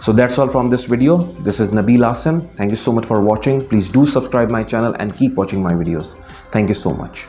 So that's all from this video. This is Nabil Hassan. Thank you so much for watching. Please do subscribe my channel and keep watching my videos. Thank you so much.